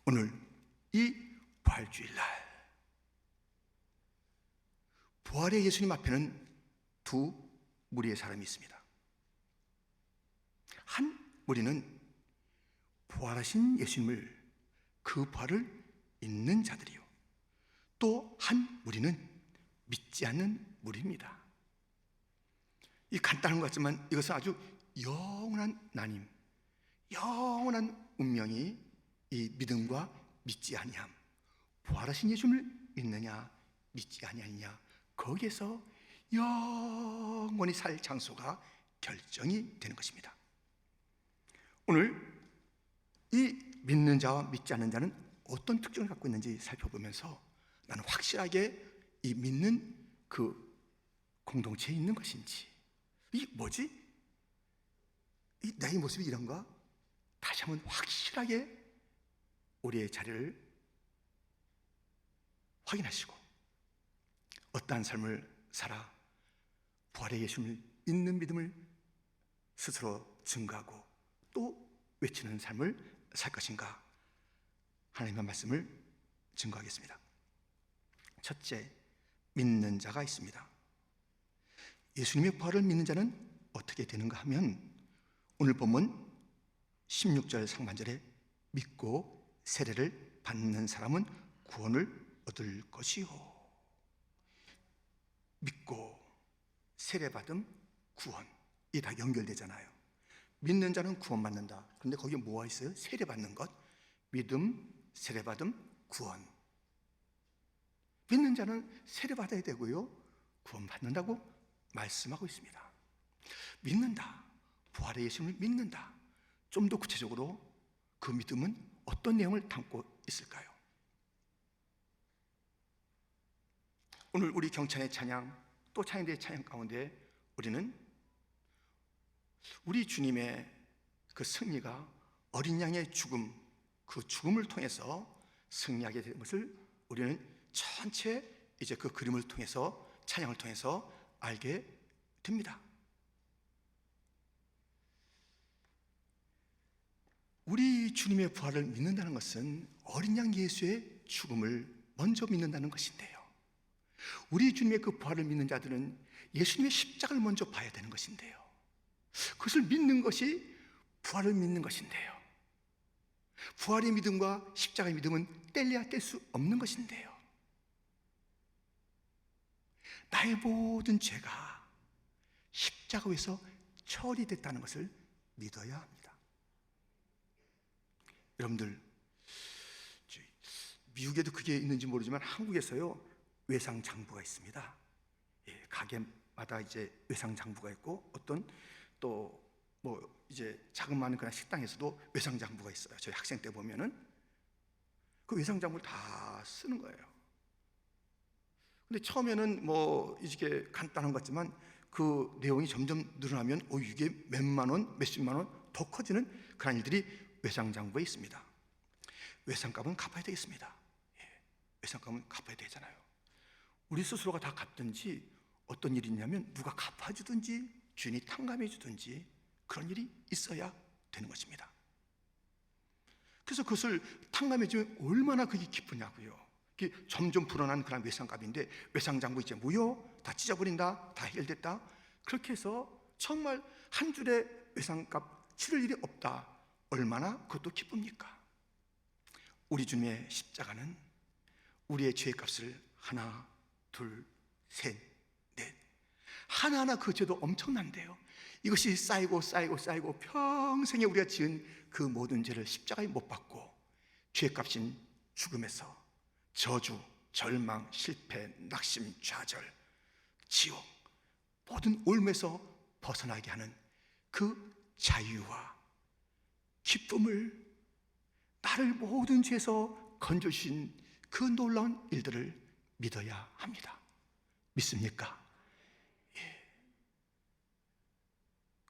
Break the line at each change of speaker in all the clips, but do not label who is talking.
오늘 이 부활주일날 부활의 예수님 앞에는 두 무리의 사람이 있습니다. 한 무리는 부활하신 예수님을, 그 부활을 믿는 자들이요, 또 한 무리는 믿지 않는 무리입니다. 이 간단한 것 같지만 이것은 아주 영원한 나님, 영원한 운명이 이 믿음과 믿지 아니함, 부활하신 예수님을 믿느냐 믿지 아니하느냐, 거기에서 영원히 살 장소가 결정이 되는 것입니다. 오늘 이 믿는 자와 믿지 않는 자는 어떤 특징을 갖고 있는지 살펴보면서 나는 확실하게 이 믿는 그 공동체에 있는 것인지, 이 뭐지? 이 내 모습이 이런가? 다시 한번 확실하게 우리의 자리를 확인하시고 어떠한 삶을 살아 부활의 예수님을 믿는 믿음을 스스로 증거하고 또 외치는 삶을 살 것인가, 하나님의 말씀을 증거하겠습니다. 첫째, 믿는 자가 있습니다. 예수님의 부활을 믿는 자는 어떻게 되는가 하면, 오늘 본문 16절 상반절에 믿고 세례를 받는 사람은 구원을 얻을 것이요. 믿고 세례받음, 구원, 이게 다 연결되잖아요. 믿는 자는 구원받는다. 그런데 거기에 뭐가 있어요? 세례받는 것, 믿음, 세례받음, 구원. 믿는 자는 세례받아야 되고요, 구원받는다고 말씀하고 있습니다. 믿는다, 부활의 예수님을 믿는다. 좀 더 구체적으로 그 믿음은 어떤 내용을 담고 있을까요? 오늘 우리 경찬의 찬양, 또 찬양대의 찬양 가운데 우리는 우리 주님의 그 승리가 어린 양의 죽음, 그 죽음을 통해서 승리하게 된 것을 우리는 전체 이제 그 그림을 통해서, 찬양을 통해서 알게 됩니다. 우리 주님의 부활을 믿는다는 것은 어린 양 예수의 죽음을 먼저 믿는다는 것인데요, 우리 주님의 그 부활을 믿는 자들은 예수님의 십자가를 먼저 봐야 되는 것인데요, 그것을 믿는 것이 부활을 믿는 것인데요, 부활의 믿음과 십자가의 믿음은 뗄래야 뗄 수 없는 것인데요, 나의 모든 죄가 십자가에서 처리됐다는 것을 믿어야 합니다. 여러분들, 미국에도 그게 있는지 모르지만 한국에서요, 외상장부가 있습니다. 예, 가게마다 이제 외상장부가 있고, 어떤 또 뭐 이제 자그마한 그런 식당에서도 외상장부가 있어요. 저희 학생 때 보면은 그 외상장부를 다 쓰는 거예요. 근데 처음에는 뭐 이게 간단한 것 같지만 그 내용이 점점 늘어나면 이게 몇만 원, 몇십만 원 더 커지는 그런 일들이 외상장부에 있습니다. 외상값은 갚아야 되겠습니다. 예, 외상값은 갚아야 되잖아요. 우리 스스로가 다 갚든지, 어떤 일이 있냐면 누가 갚아주든지 주인이 탕감해 주든지 그런 일이 있어야 되는 것입니다. 그래서 그것을 탕감해 주면 얼마나 그게 기쁘냐고요. 그게 점점 불어난 그런 외상값인데, 외상장부 이제 무효, 다 찢어버린다, 다 해결됐다, 그렇게 해서 정말 한 줄의 외상값 치를 일이 없다, 얼마나 그것도 기쁩니까? 우리 주님의 십자가는 우리의 죄의 값을 하나, 둘, 셋, 넷, 하나하나 그 죄도 엄청난데요, 이것이 쌓이고 쌓이고 쌓이고 평생에 우리가 지은 그 모든 죄를 십자가에 못 박고 죄의 값인 죽음에서 저주, 절망, 실패, 낙심, 좌절, 지옥, 모든 올무에서 벗어나게 하는 그 자유와 기쁨을, 나를 모든 죄에서 건져주신 그 놀라운 일들을 믿어야 합니다. 믿습니까? 예.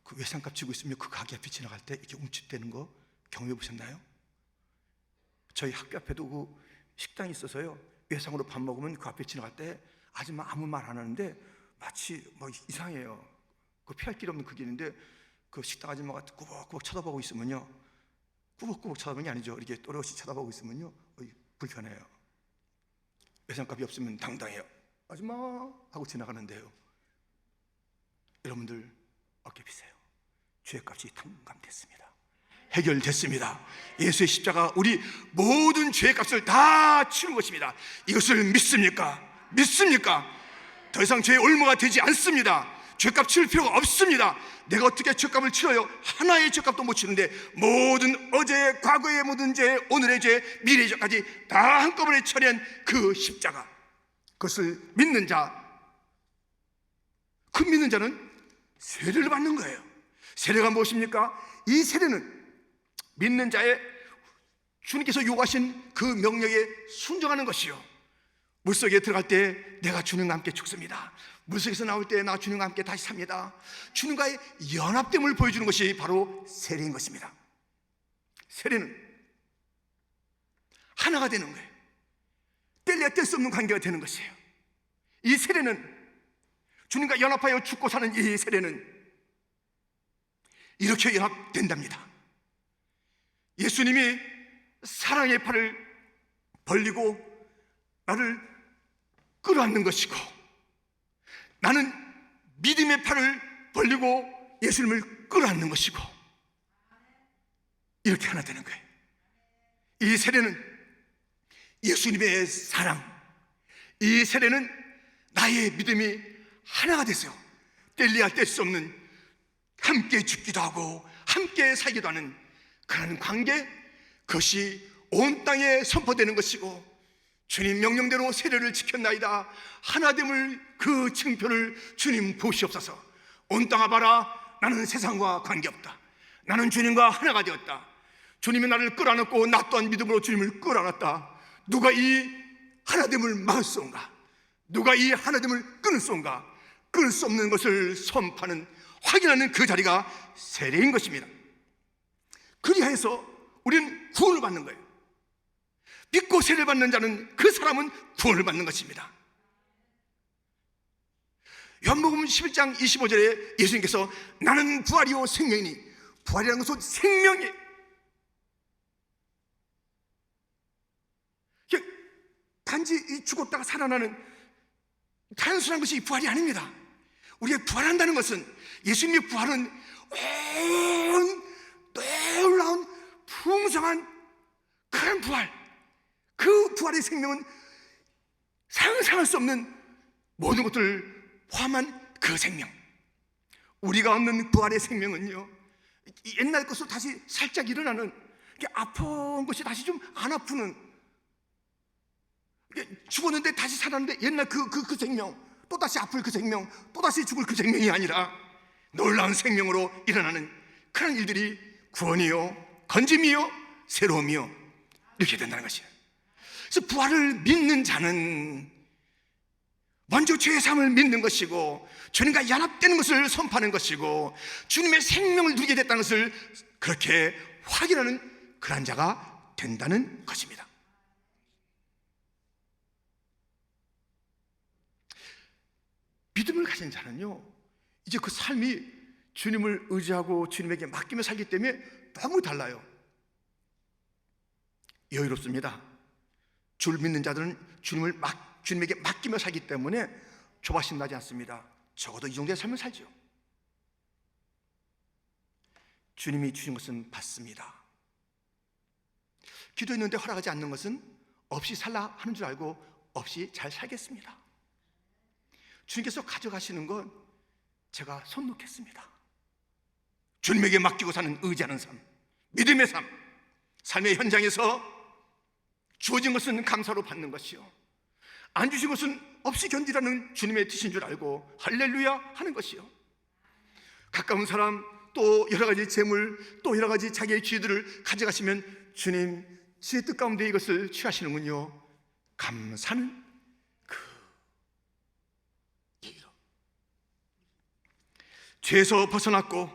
그 외상값 지고 있으면 그 가게 앞에 지나갈 때 이렇게 움찔대는 거 경험해 보셨나요? 저희 학교 앞에도 그 식당이 있어서요, 외상으로 밥 먹으면 그 앞에 지나갈 때 아줌마 아무 말 안 하는데 마치 뭐 이상해요. 그 피할 길 없는 그 길인데 그 식당 아줌마가 꾸벅꾸벅 쳐다보고 있으면요, 꾸벅꾸벅 쳐다보는 게 아니죠. 이렇게 또렷이 쳐다보고 있으면요 불편해요. 외상값이 없으면 당당해요. 아줌마 하고 지나가는데요, 여러분들 어깨 비세요. 죄값이 탕감됐습니다. 해결됐습니다. 예수의 십자가 우리 모든 죄값을 다 치른 것입니다. 이것을 믿습니까? 믿습니까? 더 이상 죄의 올무가 되지 않습니다. 죄값 치를 필요가 없습니다. 내가 어떻게 죄값을 치러요? 하나의 죄값도 못 치는데 모든 어제의, 과거의 모든 죄, 오늘의 죄, 미래의 죄까지 다 한꺼번에 처리한 그 십자가, 그것을 믿는 자, 그 믿는 자는 세례를 받는 거예요. 세례가 무엇입니까? 이 세례는 믿는 자의 주님께서 요구하신 그 명령에 순종하는 것이요, 물속에 들어갈 때 내가 주님과 함께 죽습니다, 물속에서 나올 때 나 주님과 함께 다시 삽니다, 주님과의 연합됨을 보여주는 것이 바로 세례인 것입니다. 세례는 하나가 되는 거예요. 뗄래야 뗄 수 없는 관계가 되는 것이에요. 이 세례는, 주님과 연합하여 죽고 사는 이 세례는 이렇게 연합된답니다. 예수님이 사랑의 팔을 벌리고 나를 끌어안는 것이고, 나는 믿음의 팔을 벌리고 예수님을 끌어안는 것이고, 이렇게 하나 되는 거예요. 이 세례는 예수님의 사랑, 이 세례는 나의 믿음이 하나가 돼서 뗄래야 뗄 수 없는, 함께 죽기도 하고 함께 살기도 하는 그런 관계, 그것이 온 땅에 선포되는 것이고, 주님 명령대로 세례를 지켰나이다, 하나됨을 그 증표를 주님 보시옵소서. 온 땅아 봐라, 나는 세상과 관계없다, 나는 주님과 하나가 되었다, 주님이 나를 끌어안았고 나 또한 믿음으로 주님을 끌어안았다. 누가 이 하나됨을 막을 수 없는가? 누가 이 하나됨을 끊을 수 없는가? 끊을 수 없는 것을 선포하는, 확인하는 그 자리가 세례인 것입니다. 그리하여서 우리는 구원을 받는 거예요. 믿고 세례를 받는 자는, 그 사람은 구원을 받는 것입니다. 요한복음 11장 25절에 예수님께서 나는 부활이요 생명이니, 부활이라는 것은 생명이에요. 단지 이 죽었다가 살아나는 단순한 것이 부활이 아닙니다. 우리가 부활한다는 것은, 예수님의 부활은 온 놀라운 풍성한 그런 부활, 그 부활의 생명은 상상할 수 없는 모든 것들을 포함한 그 생명, 우리가 얻는 부활의 생명은요, 옛날 것으로 다시 살짝 일어나는, 아픈 것이 다시 좀 안 아프는, 죽었는데 다시 살았는데 옛날 그 생명, 또 다시 아플 그 생명, 또 다시 죽을 그 생명이 아니라 놀라운 생명으로 일어나는 그런 일들이 구원이요, 건짐이요, 새로움이요, 이렇게 된다는 것이에요. 그래서 부활을 믿는 자는 먼저 죄의 삶을 믿는 것이고, 주님과 연합되는 것을 선포하는 것이고, 주님의 생명을 누리게 됐다는 것을 그렇게 확인하는 그런 자가 된다는 것입니다. 믿음을 가진 자는요, 이제 그 삶이 주님을 의지하고 주님에게 맡기며 살기 때문에 너무 달라요. 여유롭습니다. 주를 믿는 자들은 주님에게 맡기며 살기 때문에 조바심 나지 않습니다. 적어도 이 정도의 삶을 살죠. 주님이 주신 것은 받습니다. 기도했는데 허락하지 않는 것은 없이 살라 하는 줄 알고 없이 잘 살겠습니다. 주님께서 가져가시는 건 제가 손 놓겠습니다. 주님에게 맡기고 사는 의지하는 삶, 믿음의 삶, 삶의 현장에서 주어진 것은 감사로 받는 것이요, 안 주신 것은 없이 견디라는 주님의 뜻인 줄 알고 할렐루야 하는 것이요, 가까운 사람, 또 여러 가지 재물, 또 여러 가지 자기의 지혜들을 가져가시면 주님 지혜 뜻 가운데 이것을 취하시는군요, 감사는 죄에서 벗어났고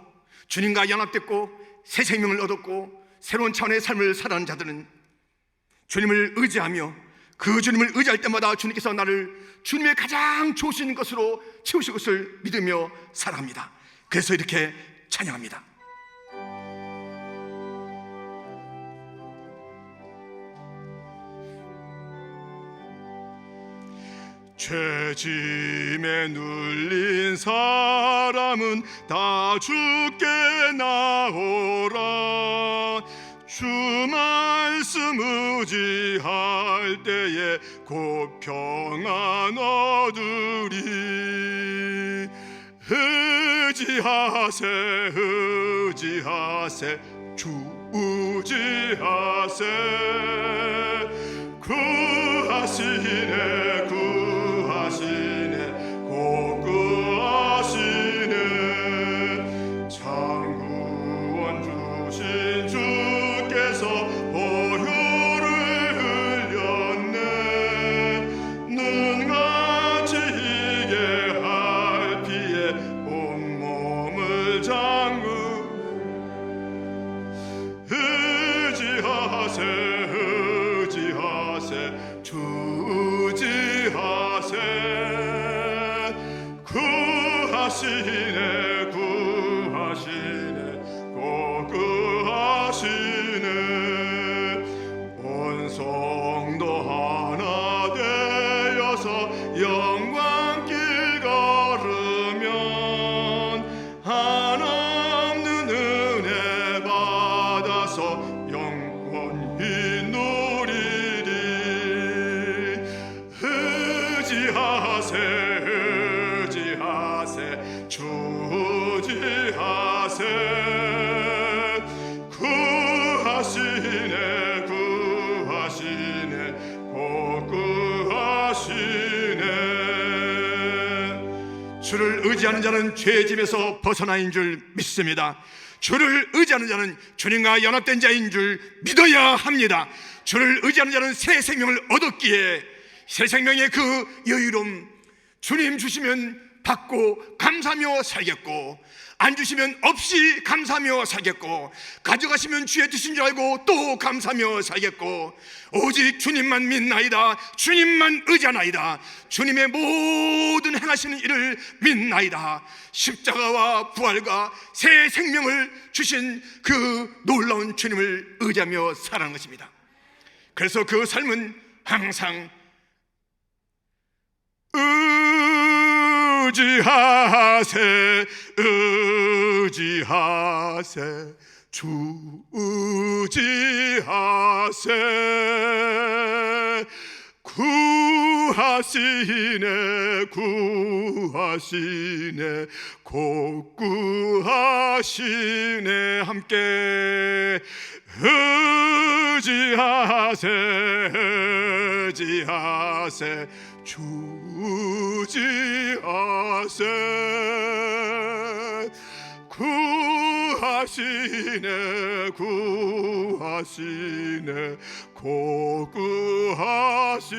주님과 연합됐고 새 생명을 얻었고 새로운 차원의 삶을 살아가는 자들은 주님을 의지하며, 그 주님을 의지할 때마다 주님께서 나를 주님의 가장 좋으신 것으로 채우실 것을 믿으며 살아갑니다. 그래서 이렇게 찬양합니다.
죄짐에 눌린 사람은 다 주께 나오라. 주 말씀 의지할 때에 곧 평안 얻으리. 의지하세 의지하세 주 의지하세. 구하시네 구하시네 곧 구하시네. 창구원 주신 주께서 보혈을 흘렸네. 눈같이 희게 할 피에 온몸을 잠그. 의지하세 의지하세 주 의지하세. 구하시네 구하시네 곧 구하시네. 온 성도 하나 되어서 영광길 걸으면 한없는 은혜 받아서 영원히 누리리. 의지하세 의지하세 주 의지하세. 구하시네 구하시네 곧 구하시네. 주를 의지하는 자는 죄짐에서 벗어나인 줄 믿습니다. 주를 의지하는 자는 주님과 연합된 자인 줄 믿어야 합니다. 주를 의지하는 자는 새 생명을 얻었기에 새 생명의 그 여유로움, 주님 주시면 받고 감사하며 살겠고, 안 주시면 없이 감사하며 살겠고, 가져가시면 주의 뜻인 줄 알고 또 감사하며 살겠고, 오직 주님만 믿나이다. 주님만 의지하나이다. 주님의 모든 행하시는 일을 믿나이다. 십자가와 부활과 새 생명을 주신 그 놀라운 주님을 의지하며 살아가는 것입니다. 그래서 그 삶은 항상 의지하세 의지하세 주 의지하세. 구하시네 구하시네 곧 구하시네. 함께 의지하세 의지하세 주 의지하세. 구하시네 구하시네 곧 구하시네.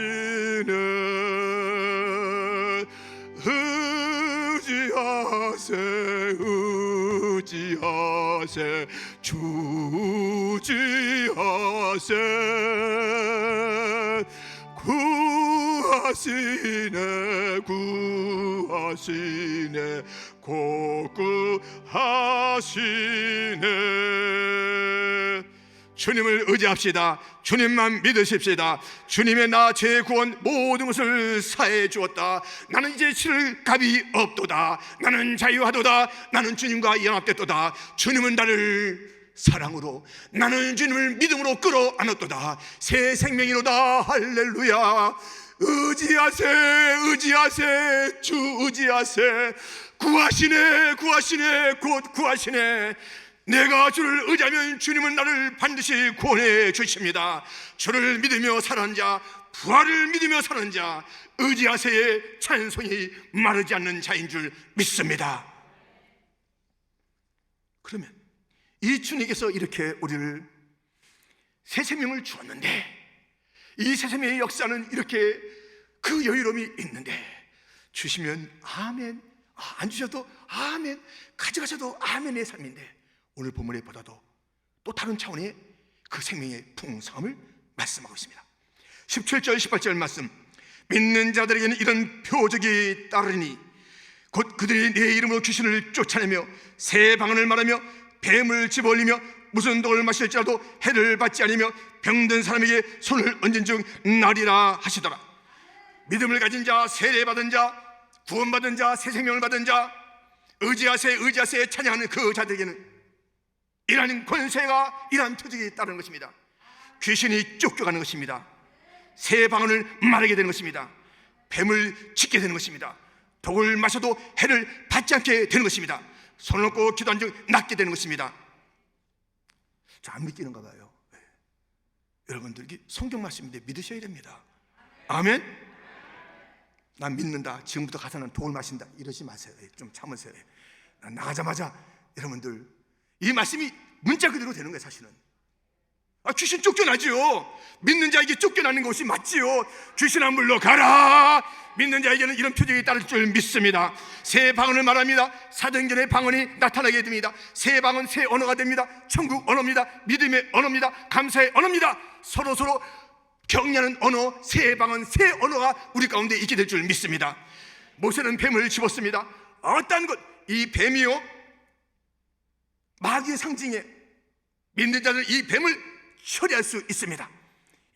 의지하세 의지하세 주 의지하세. 구하시네 구하시네 곧 구하시네. 주님을 의지합시다. 주님만 믿으십시다. 주님의 나 죄 구원 모든 것을 사해 주었다. 나는 이제 치를 값이 없도다. 나는 자유하도다. 나는 주님과 연합됐도다. 주님은 나를 사랑으로, 나는 주님을 믿음으로 끌어안았도다. 새 생명이로다. 할렐루야. 의지하세 의지하세 주 의지하세. 구하시네 구하시네 곧 구하시네. 내가 주를 의지하면 주님은 나를 반드시 구원해 주십니다. 주를 믿으며 사는 자, 부활을 믿으며 사는 자, 의지하세의 찬송이 마르지 않는 자인 줄 믿습니다. 그러면 이 주님께서 이렇게 우리를 새 생명을 주었는데, 이 새 생명의 역사는 이렇게 그 여유로움이 있는데, 주시면 아멘, 안 주셔도 아멘, 가져가셔도 아멘의 삶인데, 오늘 본문에 보다도 또 다른 차원의 그 생명의 풍성함을 말씀하고 있습니다. 17절 18절 말씀, 믿는 자들에게는 이런 표적이 따르니 곧 그들이 내 이름으로 귀신을 쫓아내며 새 방언을 말하며 뱀을 집어올리며 무슨 독을 마실지라도 해를 받지 않으며 병든 사람에게 손을 얹은 즉 나리라 하시더라. 믿음을 가진 자, 세례받은 자, 구원받은 자, 새 생명을 받은 자, 의지하세 찬양하는 그 자들에게는 이러한 권세가, 이러한 표적이 따르는 것입니다. 귀신이 쫓겨가는 것입니다. 새 방언을 말하게 되는 것입니다. 뱀을 짖게 되는 것입니다. 독을 마셔도 해를 받지 않게 되는 것입니다. 손을 놓고 기도한 즉 낫게 되는 것입니다. 저 안 믿기는가 봐요. 여러분들 이게 성경 말씀인데 믿으셔야 됩니다. 아멘. 난 믿는다, 지금부터 가서는 독을 마신다, 이러지 마세요. 좀 참으세요. 나가자마자 여러분들 이 말씀이 문자 그대로 되는 거예요. 사실은 귀신 쫓겨나지요. 믿는 자에게 쫓겨나는 것이 맞지요. 귀신아 물러가라. 믿는 자에게는 이런 표적이 따를 줄 믿습니다. 새 방언을 말합니다. 사도행전의 방언이 나타나게 됩니다. 새 방언, 새 언어가 됩니다. 천국 언어입니다. 믿음의 언어입니다. 감사의 언어입니다. 서로 격려하는 언어, 새 방언, 새 언어가 우리 가운데 있게 될 줄 믿습니다. 모세는 뱀을 집었습니다. 어떤 것, 이 뱀이요 마귀의 상징에 믿는 자는 이 뱀을 처리할 수 있습니다.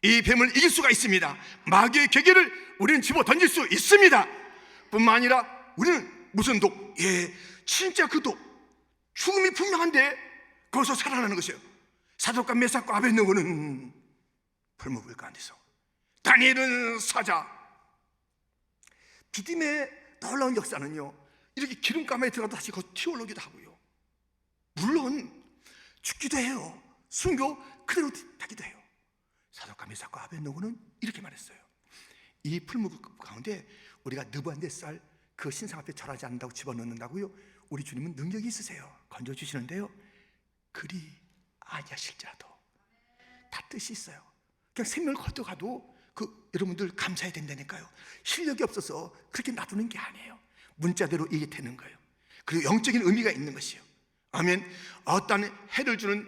이 뱀을 이길 수가 있습니다. 마귀의 괴계를 우리는 집어 던질 수 있습니다. 뿐만 아니라 우리는 무슨 독? 진짜 그 독, 죽음이 분명한데 거기서 살아나는 것이에요. 사독과 메삭과 아벳느고는 풀무불 가운데서, 다니엘은 사자. 믿음의 놀라운 역사는요, 이렇게 기름감에 들어가도 다시 튀어올라오기도 하고요, 물론 죽기도 해요. 순교 그대로 타기도 해요. 사독과 메삭과 아벳느고는 이렇게 말했어요. 이 풀무불 가운데 우리가 느부갓네살 그 신상 앞에 절하지 않는다고 집어넣는다고요? 우리 주님은 능력이 있으세요. 건져주시는데요, 그리 아니하실지라도 다 뜻이 있어요. 그냥 생명을 걷어가도 여러분들 감사해야 된다니까요. 실력이 없어서 그렇게 놔두는 게 아니에요. 문자대로 이게 되는 거예요. 그리고 영적인 의미가 있는 것이요. 아멘. 어떤 해를 주는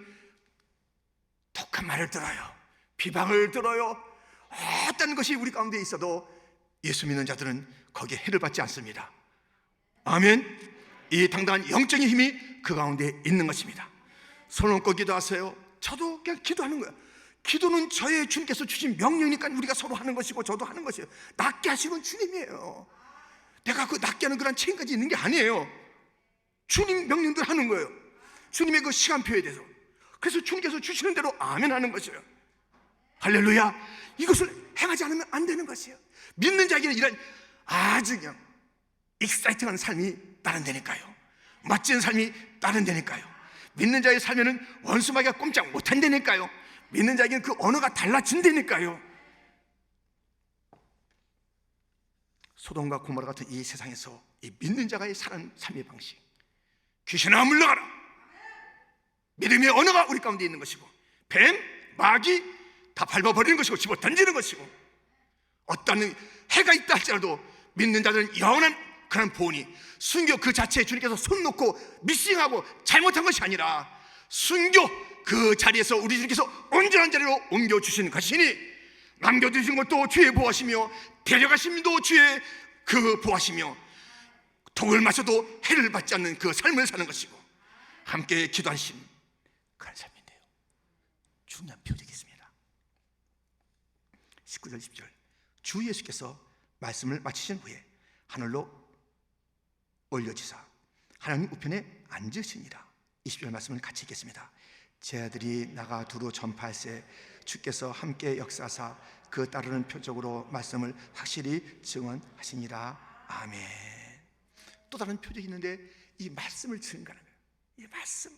독한 말을 들어요, 비방을 들어요, 어떤 것이 우리 가운데 있어도 예수 믿는 자들은 거기에 해를 받지 않습니다. 아멘. 이 당당한 영적인 힘이 그 가운데 있는 것입니다. 손 얹고 기도하세요. 저도 그냥 기도하는 거예요. 기도는 저의 주님께서 주신 명령이니까 우리가 서로 하는 것이고 저도 하는 것이에요. 낫게 하시는 주님이에요. 내가 그 낫게 하는 그런 책임까지 있는 게 아니에요. 주님 명령대로 하는 거예요. 주님의 그 시간표에 대해서. 그래서 주님께서 주시는 대로 아멘 하는 것이에요. 할렐루야. 이것을 행하지 않으면 안 되는 것이에요. 믿는 자에게는 이런 아주 그냥 익사이팅한 삶이 따른다니까요. 멋진 삶이 따른다니까요. 믿는 자의 삶에는 원수마귀가 꼼짝 못한다니까요. 믿는 자에게는 그 언어가 달라진다니까요. 소돔과 고모라 같은 이 세상에서 이 믿는 자가의 사는 삶의 방식, 귀신아 물러가라, 믿음의 언어가 우리 가운데 있는 것이고, 뱀, 마귀 다 밟아버리는 것이고 집어 던지는 것이고, 어떤 해가 있다 할지라도 믿는 자들은 영원한 그런 보온이, 순교 그 자체에 주님께서 손 놓고 미싱하고 잘못한 것이 아니라 순교 그 자리에서 우리 주님께서 온전한 자리로 옮겨주신 것이니, 남겨두신 것도 주의 보하시며 데려가신 것도 주의 그 보하시며, 독을 마셔도 해를 받지 않는 그 삶을 사는 것이고, 함께 기도하신 그런 삶인데요, 중요한 표적이 있습니다. 19절 20절 주 예수께서 말씀을 마치신 후에 하늘로 올려지사 하나님 우편에 앉으시니라. 20절 말씀을 같이 읽겠습니다. 제 아들이 나가 두루 전파할세 주께서 함께 역사하사 그 따르는 표적으로 말씀을 확실히 증언하시니라. 아멘. 또 다른 표적이 있는데 이 말씀을 증거하는 거예요. 이 말씀,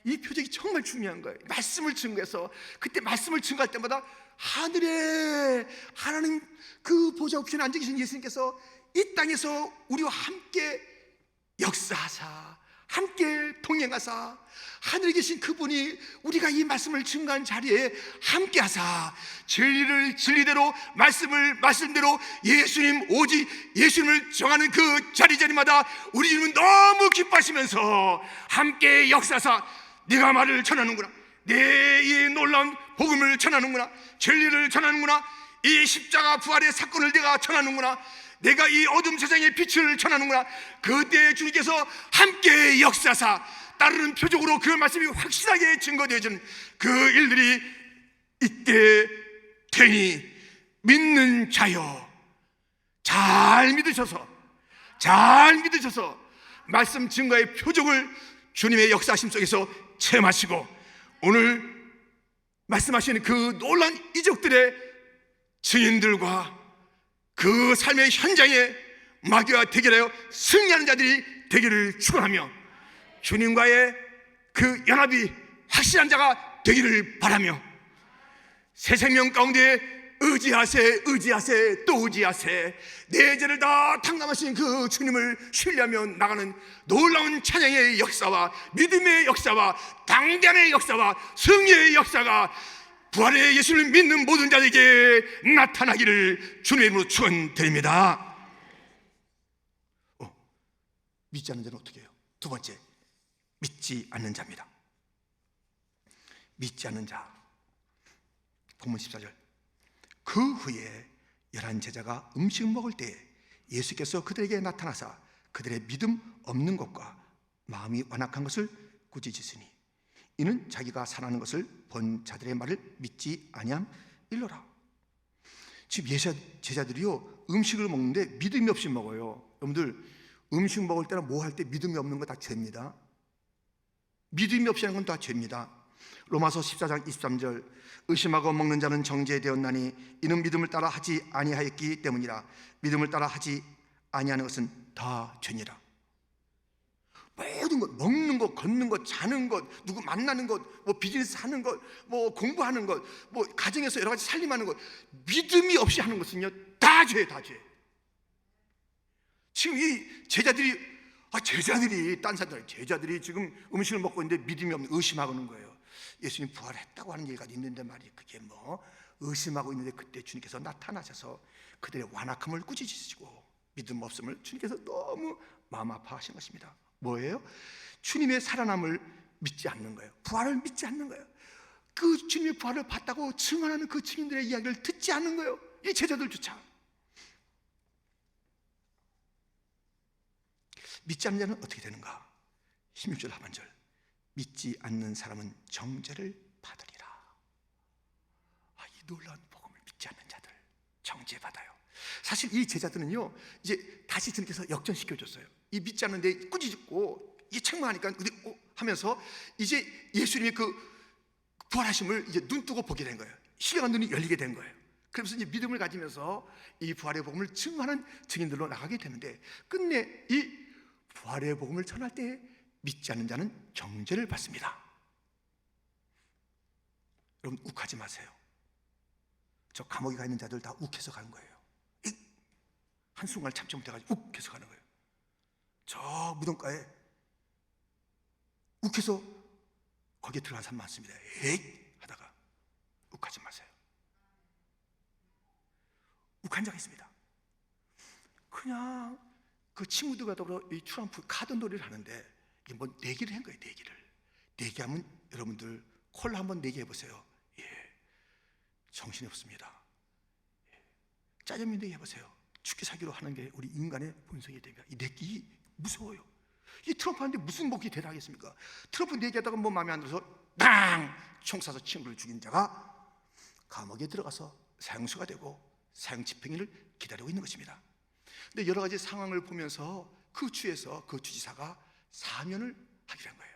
이 표적이 정말 중요한 거예요. 말씀을 증거해서, 그때 말씀을 증거할 때마다 하늘에 하나님 그 보좌 우편에 앉아 계신 예수님께서 이 땅에서 우리와 함께 역사하사, 함께 동행하사, 하늘에 계신 그분이 우리가 이 말씀을 증거한 자리에 함께 하사, 진리를 진리대로, 말씀을 말씀대로, 예수님 오직 예수님을 정하는 그 자리마다 우리 주님은 너무 기뻐하시면서 함께 역사하사, 네가 말을 전하는구나, 내 이 놀라운 복음을 전하는구나, 진리를 전하는구나, 이 십자가 부활의 사건을 내가 전하는구나, 내가 이 어둠 세상의 빛을 전하는구나. 그때 주님께서 함께 역사사 따르는 표적으로 그 말씀이 확실하게 증거되어지는 그 일들이 있게 되니, 믿는 자여 잘 믿으셔서 말씀 증거의 표적을 주님의 역사심 속에서 체험하시고 오늘 말씀하시는 그 놀라운 이적들의 증인들과 그 삶의 현장에 마귀와 대결하여 승리하는 자들이 되기를 축원하며 주님과의 그 연합이 확실한 자가 되기를 바라며 새 생명 가운데 의지하세 또 의지하세 내 죄를 다 탕감하신 그 주님을 신뢰하며 나가는 놀라운 찬양의 역사와 믿음의 역사와 당대의 역사와 승리의 역사가 부활의 예수를 믿는 모든 자에게 나타나기를 주님의 이름으로 축원드립니다.
믿지 않는 자는 어떻게 해요? 두 번째, 믿지 않는 자입니다. 믿지 않는 자. 본문 14절. 그 후에 11 제자가 음식 먹을 때에 예수께서 그들에게 나타나사 그들의 믿음 없는 것과 마음이 완악한 것을 꾸짖으시니 이는 자기가 살아나는 것을 본 자들의 말을 믿지 아니함일러라. 지금 제자들이요 음식을 먹는데 믿음이 없이 먹어요. 여러분들 음식 먹을 때나 뭐 할 때 믿음이 없는 거 다 죄입니다. 믿음이 없이 하는 건 다 죄입니다. 로마서 14장 23절 의심하고 먹는 자는 정죄되었나니 이는 믿음을 따라 하지 아니하였기 때문이라. 믿음을 따라 하지 아니하는 것은 다 죄니라. 모든 것, 먹는 것, 걷는 것, 자는 것, 누구 만나는 것, 뭐 비즈니스 하는 것, 뭐 공부하는 것, 뭐 가정에서 여러 가지 살림하는 것, 믿음이 없이 하는 것은요 다 죄, 다 죄. 지금 이 제자들이 딴 사람들 제자들이 지금 음식을 먹고 있는데 믿음이 없는 의심하고는 거예요. 예수님 부활했다고 하는 얘기가 있는데 말이에요. 그게 뭐 의심하고 있는데 그때 주님께서 나타나셔서 그들의 완악함을 꾸짖으시고 믿음 없음을 주님께서 너무 마음 아파하신 것입니다. 뭐예요? 주님의 살아남을 믿지 않는 거예요. 부활을 믿지 않는 거예요. 그 주님의 부활을 봤다고 증언하는 그 증인들의 이야기를 듣지 않는 거예요. 이 제자들조차. 믿지 않는 자는 어떻게 되는가? 16절 하반절 믿지 않는 사람은 정죄를 받으리라. 이 놀라운 복음을 믿지 않는 자들 정죄받아요. 사실 이 제자들은요 이제 다시 주님께서 역전시켜줬어요. 이 믿지 않는데 꾸짖고 이 책망하니까 하면서 이제 예수님의 그 부활하심을 이제 눈 뜨고 보게 된 거예요. 신령한 눈이 열리게 된 거예요. 그래서 이제 믿음을 가지면서 이 부활의 복음을 증언하는 증인들로 나가게 되는데 끝내 이 부활의 복음을 전할 때 믿지 않는 자는 정죄를 받습니다. 여러분 욱하지 마세요. 저 감옥에 가 있는 자들 다 욱해서 가는 거예요. 한순간 참지 못해가지고 욱해서 가는 거예요. 저 무덤가에 욱해서 거기에 들어간 사람 많습니다. 에잇 하다가 욱하지 마세요. 욱한 자가 있습니다. 그냥 그 친구들과 더불어 이 트럼프 카드 놀이를 하는데 이게 뭐 내기를 한 거예요. 내기하면 여러분들 콜라 한번 내기 해보세요. 정신이 없습니다. 짜장면 내기 해보세요. 죽기 살기로 하는 게 우리 인간의 본성이 됩니다. 이 내기 무서워요. 이 트럼프한테 무슨 목이 대단하겠습니까? 트럼프 내기하다가 뭐 마음에 안 들어서 땅! 총 쏴서 친구를 죽인 자가 감옥에 들어가서 사형수가 되고 사형 집행일을 기다리고 있는 것입니다. 근데 여러 가지 상황을 보면서 그 주에서 그 주지사가 사면을 하기로 한 거예요.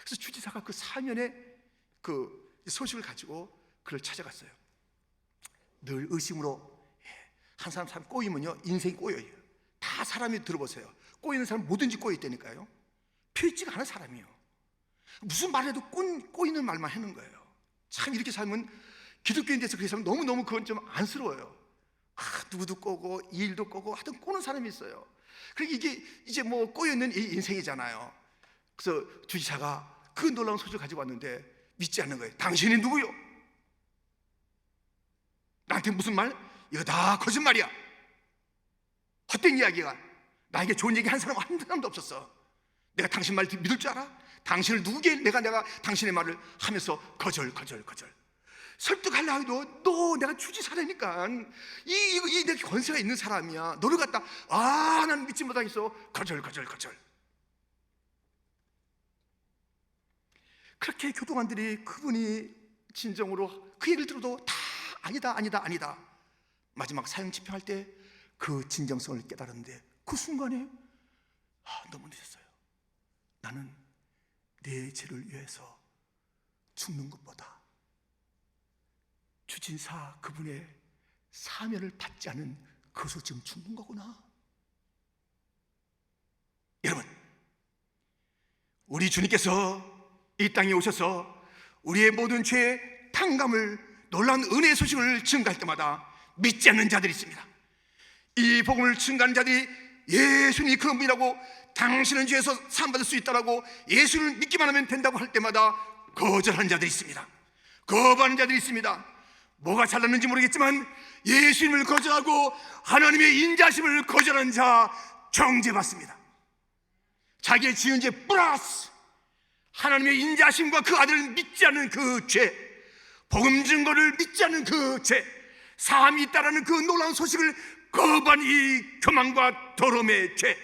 그래서 주지사가 그 사면의 그 소식을 가지고 그를 찾아갔어요. 늘 의심으로 한 사람 꼬이면요 인생이 꼬여요. 다 사람이 들어보세요. 꼬이는 사람 뭐든지 꼬였다니까요. 펴있지가 않은 사람이에요. 무슨 말해도 꼬이는 말만 하는 거예요. 참 이렇게 살면 기독교인돼서 그렇게 살면 너무너무 그건 좀 안쓰러워요. 누구도 꼬고 이 일도 꼬고 하여튼 꼬는 사람이 있어요. 그러니까 이게 이제 뭐 꼬여있는 이 인생이잖아요. 그래서 주지사가 그 놀라운 소식을 가지고 왔는데 믿지 않는 거예요. 당신이 누구요? 나한테 무슨 말? 이거 다 거짓말이야. 헛된 이야기가. 나에게 좋은 얘기 한 사람도 없었어. 내가 당신 말 믿을 줄 알아? 당신을 누구게 내가 당신의 말을 하면서 거절. 설득하려 해도 너 내가 주지사라니까 이 내 권세가 있는 사람이야. 너를 갖다 나는 믿지 못하겠어. 거절. 그렇게 교도관들이 그분이 진정으로 그 얘기를 들어도 다 아니다. 마지막 사형 집행할 때 그 진정성을 깨달았는데 그 순간에 너무 늦었어요. 나는 내 죄를 위해서 죽는 것보다 주진사 그분의 사면을 받지 않은 그것으로 지금 죽는 거구나. 여러분, 우리 주님께서 이 땅에 오셔서 우리의 모든 죄의 탕감을, 놀라운 은혜의 소식을 증가할 때마다 믿지 않는 자들이 있습니다. 이 복음을 증가하는 자들이 예수님이 그런 분이라고, 당신은 죄에서 사함받을 수 있다라고, 예수를 믿기만 하면 된다고 할 때마다 거절하는 자들이 있습니다. 거부하는 자들이 있습니다. 뭐가 잘났는지 모르겠지만 예수님을 거절하고 하나님의 인자심을 거절하는 자 정죄받습니다. 자기의 지은 죄 플러스 하나님의 인자심과 그 아들을 믿지 않는 그 죄, 복음 증거를 믿지 않는 그 죄, 사함이 있다라는 그 놀라운 소식을 거부한 이 교만과 더러움의 죄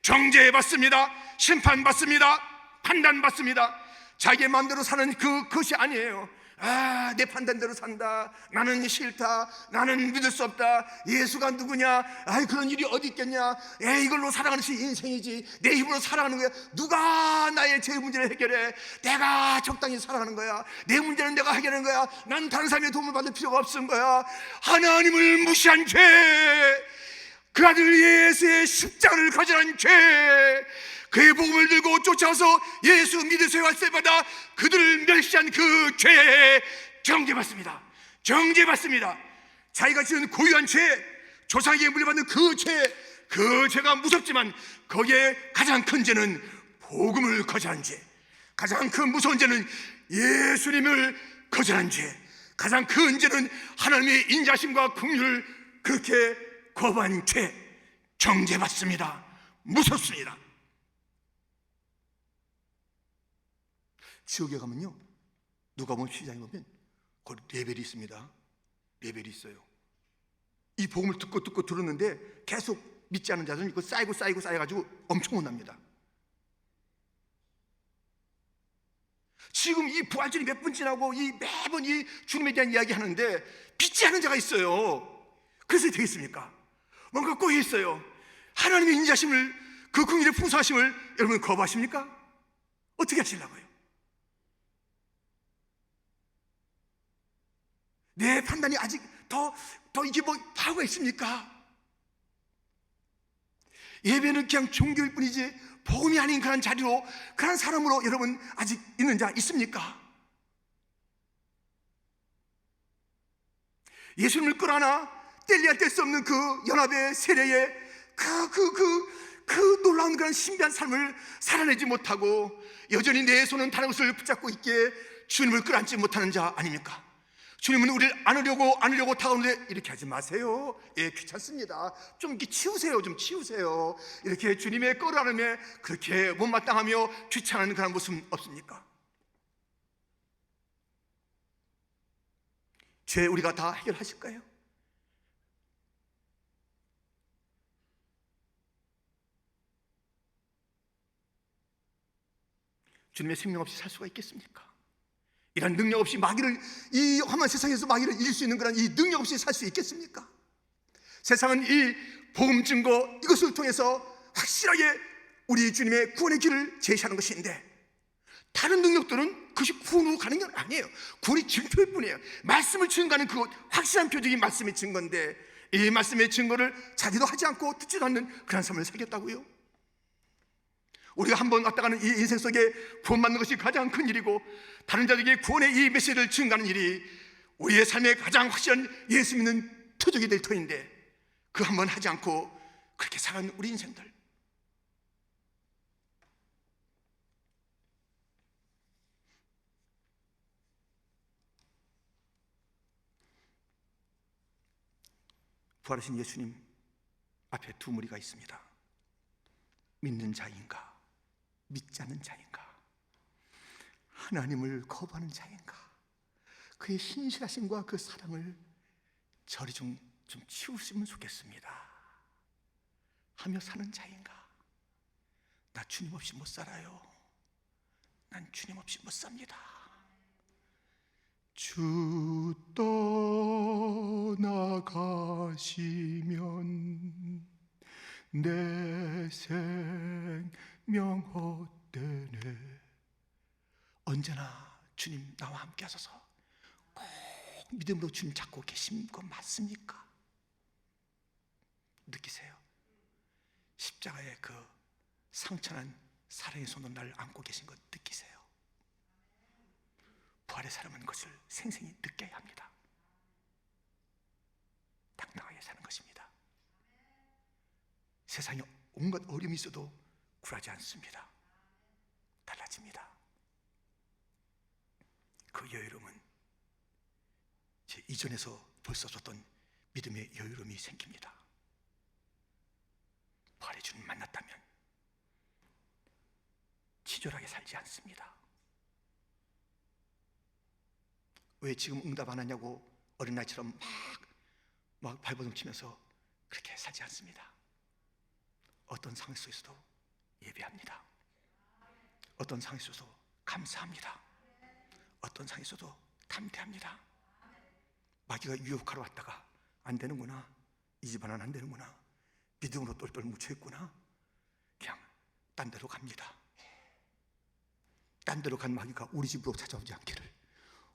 정죄받습니다. 심판받습니다. 판단받습니다. 자기의 마음대로 사는 그것이 아니에요. 내 판단대로 산다, 나는 싫다, 나는 믿을 수 없다, 예수가 누구냐, 그런 일이 어디 있겠냐, 이걸로 살아가는 것이 인생이지, 내 힘으로 살아가는 거야, 누가 나의 죄 문제를 해결해, 내가 적당히 살아가는 거야, 내 문제는 내가 해결하는 거야, 난 다른 사람의 도움을 받을 필요가 없은 거야. 하나님을 무시한 죄, 그 아들 예수의 십자가를 거절한 죄, 그의 복음을 들고 쫓아와서 예수 믿으세요 할 때마다 그들을 멸시한 그 죄에 정죄받습니다. 정죄받습니다. 자기가 지은 고유한 죄, 조상에게 물려받는 그 죄가 무섭지만 거기에 가장 큰 죄는 복음을 거절한 죄, 가장 큰 무서운 죄는 예수님을 거절한 죄, 가장 큰 죄는 하나님의 인자심과 긍휼을 그렇게 거부한 죄, 정죄받습니다. 무섭습니다. 지옥에 가면요, 누가복음 12장에 보면 거기 레벨이 있습니다. 레벨이 있어요. 이 복음을 듣고 들었는데 계속 믿지 않는 자들은 이거 쌓여가지고 엄청 혼납니다. 지금 이 부활절이 몇 분 지나고 매번 이 주님에 대한 이야기 하는데 믿지 않는 자가 있어요. 그래서 되겠습니까? 뭔가 꼬여 있어요. 하나님의 인자심을, 그 긍휼의 풍성하심을 여러분 거부하십니까? 어떻게 하시려고요? 내 판단이 아직 더 이게 뭐 파워가 있습니까? 예배는 그냥 종교일 뿐이지 복음이 아닌 그런 자리로, 그런 사람으로 여러분 아직 있는 자 있습니까? 예수님을 끌어안아 뗄래야 뗄 수 없는 그 연합의 세례에 그 놀라운 그런 신비한 삶을 살아내지 못하고 여전히 내 손은 다른 것을 붙잡고 있기에 주님을 끌어안지 못하는 자 아닙니까? 주님은 우리를 안으려고 다가오는데 이렇게 하지 마세요. 귀찮습니다. 좀 이렇게 치우세요. 좀 치우세요. 이렇게 주님의 끌어안음에 그렇게 못마땅하며 귀찮은 그런 모습 없습니까? 죄 우리가 다 해결하실까요? 주님의 생명 없이 살 수가 있겠습니까? 이런 능력 없이 이 험한 세상에서 마귀를 이길 수 있는 그런 이 능력 없이 살 수 있겠습니까? 세상은 이 복음 증거 이것을 통해서 확실하게 우리 주님의 구원의 길을 제시하는 것인데, 다른 능력들은 그것이 구원으로 가는 게 아니에요. 구원이 증표일 뿐이에요. 말씀을 증거하는 그 확실한 표적이 말씀의 증거인데, 이 말씀의 증거를 자기도 하지 않고 듣지도 않는 그런 삶을 살겠다고요? 우리가 한번 왔다가는 이 인생 속에 구원받는 것이 가장 큰 일이고, 다른 자들에게 구원의 이 메시지를 증가하는 일이 우리의 삶의 가장 확실한 예수 믿는 표적이 될 터인데, 그 한번 하지 않고 그렇게 살아가는 우리 인생들, 부활하신 예수님 앞에 두 무리가 있습니다. 믿는 자인가, 믿지 않는 자인가, 하나님을 거부하는 자인가, 그의 신실하심과 그 사랑을 저리 좀 치우시면 좋겠습니다 하며 사는 자인가, 나 주님 없이 못 살아요, 난 주님 없이 못 삽니다, 주 떠나가시면 내 생명 헛되네. 언제나 주님 나와 함께 하소서. 꼭 믿음으로 주님 잡고 계신 거 맞습니까? 느끼세요? 십자가의 그 상처난 사랑의 손으로 나를 안고 계신 것 느끼세요? 부활의 사람은 그것을 생생히 느껴야 합니다. 당당하게 사는 것입니다. 세상에 온갖 어려움이 있어도 굴하지 않습니다. 달라집니다. 그 여유로움은 제 이전에서 벌써 줬던 믿음의 여유로움이 생깁니다. 부활의 주님 만났다면 치졸하게 살지 않습니다. 왜 지금 응답 안 하냐고 어린아이처럼 막 발버둥 치면서 그렇게 살지 않습니다. 어떤 상황 속에서도 예배합니다. 어떤 상황 속에서도 감사합니다. 어떤 상황 속에서도 담대합니다. 마귀가 유혹하러 왔다가 안 되는구나, 이 집안은 안 되는구나, 믿음으로 똘똘 뭉쳐있구나, 그냥 딴 데로 갑니다. 딴 데로 간 마귀가 우리 집으로 찾아오지 않기를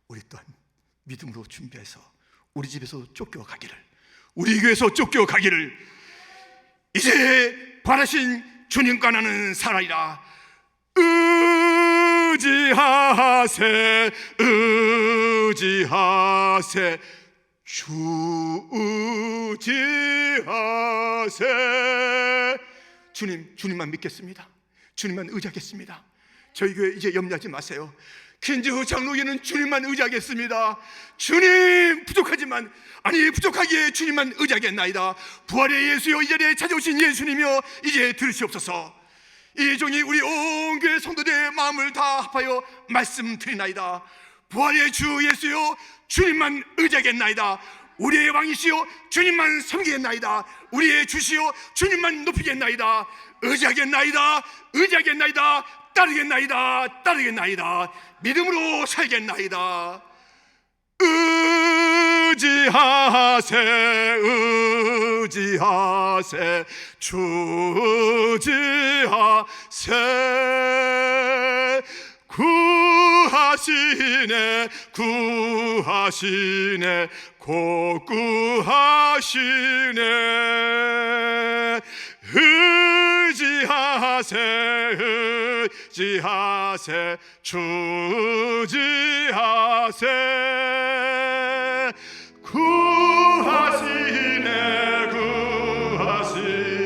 우리 또한 믿음으로 준비해서 우리 집에서 쫓겨가기를,
우리 교회에서 쫓겨가기를, 이제 바라신 주님과 나는 살아이라. 의지하세, 의지하세, 주 의지하세.
주님만 믿겠습니다. 주님만 의지하겠습니다. 저희 교회 이제 염려하지 마세요. 퀸즈 장로교는 주님만 의지하겠습니다. 주님 부족하지만, 아니 부족하기에 주님만 의지하겠나이다. 부활의 예수여, 이 자리에 찾아오신 예수님이여, 이제 들으시옵소서. 이 종이 우리 온 교회 성도들의 마음을 다 합하여 말씀드리나이다. 부활의 주 예수여, 주님만 의지하겠나이다. 우리의 왕이시여, 주님만 섬기겠나이다. 우리의 주시여, 주님만 높이겠나이다. 의지하겠나이다. 의지하겠나이다. 따르겠나이다. 따르겠나이다. 믿음으로 살겠나이다.
의지하세, 의지하세, 주 의지하세. 구하시네, 구하시네, 곧 구하시네. 의지하세, 의지하세, 주 의지하세. 구하시네, 구하시네.